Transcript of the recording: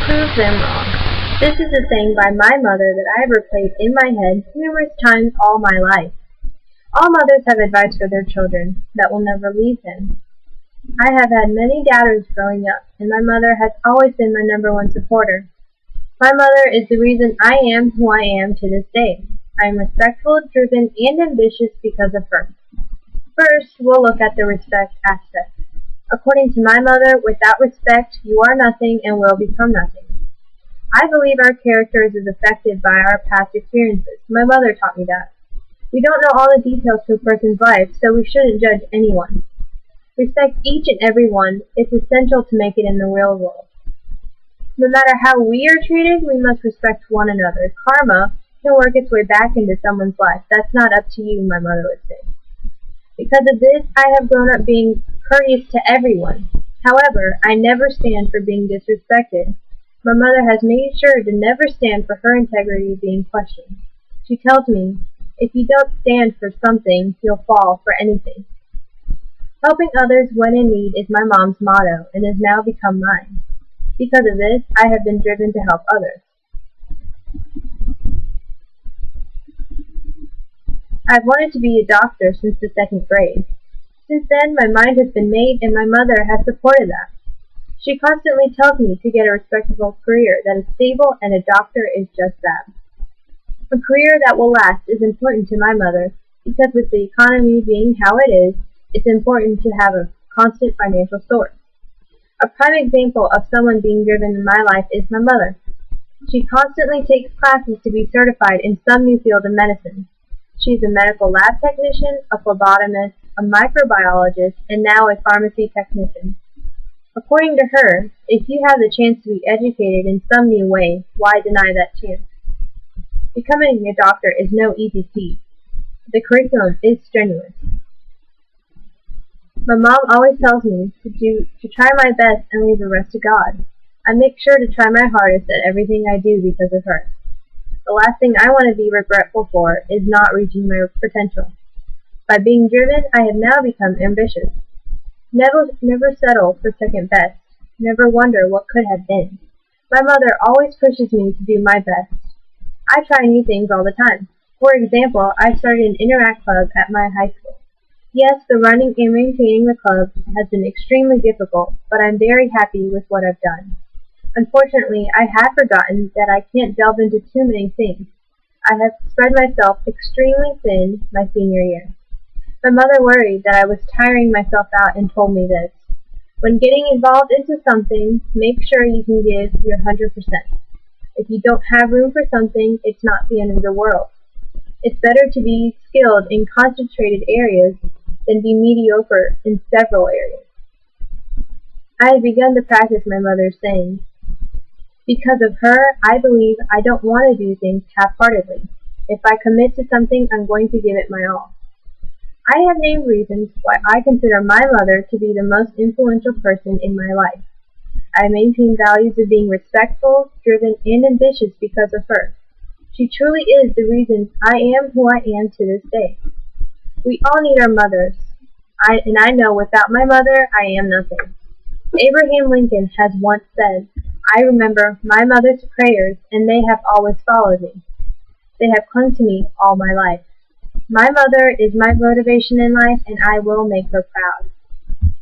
prove them wrong. This is a saying by my mother that I have replayed in my head numerous times all my life. All mothers have advice for their children that will never leave them. I have had many doubters growing up, and my mother has always been my number one supporter. My mother is the reason I am who I am to this day. I am respectful, driven, and ambitious because of her. First, we'll look at the respect aspect. According to my mother, without respect, you are nothing and will become nothing. I believe our character is affected by our past experiences. My mother taught me that. We don't know all the details to a person's life, so we shouldn't judge anyone. Respect each and every one. It's essential to make it in the real world. No matter how we are treated, we must respect one another. Karma can work its way back into someone's life. That's not up to you, my mother would say. Because of this, I have grown up being courteous to everyone. However, I never stand for being disrespected. My mother has made sure to never stand for her integrity being questioned. She tells me, if you don't stand for something, you'll fall for anything. Helping others when in need is my mom's motto and has now become mine. Because of this, I have been driven to help others. I've wanted to be a doctor since the 2nd grade. Since then, my mind has been made and my mother has supported that. She constantly tells me to get a respectable career that is stable, and a doctor is just that. A career that will last is important to my mother because with the economy being how it is, it's important to have a constant financial source. A prime example of someone being driven in my life is my mother. She constantly takes classes to be certified in some new field of medicine. She's a medical lab technician, a phlebotomist, a microbiologist, and now a pharmacy technician. According to her, if you have the chance to be educated in some new way, why deny that chance? Becoming a doctor is no easy feat. The curriculum is strenuous. My mom always tells me to try my best and leave the rest to God. I make sure to try my hardest at everything I do because of her. The last thing I want to be regretful for is not reaching my potential. By being driven, I have now become ambitious. Never settle for second best. Never wonder what could have been. My mother always pushes me to do my best. I try new things all the time. For example, I started an Interact club at my high school. Yes, the running and maintaining the club has been extremely difficult, but I'm very happy with what I've done. Unfortunately, I had forgotten that I can't delve into too many things. I have spread myself extremely thin my senior year. My mother worried that I was tiring myself out and told me this. When getting involved into something, make sure you can give your 100%. If you don't have room for something, it's not the end of the world. It's better to be skilled in concentrated areas than be mediocre in several areas. I have begun to practice my mother's saying. Because of her, I believe I don't want to do things half-heartedly. If I commit to something, I'm going to give it my all. I have named reasons why I consider my mother to be the most influential person in my life. I maintain values of being respectful, driven, and ambitious because of her. She truly is the reason I am who I am to this day. We all need our mothers. I know without my mother, I am nothing. Abraham Lincoln has once said, I remember my mother's prayers, and they have always followed me. They have clung to me all my life. My mother is my motivation in life, and I will make her proud.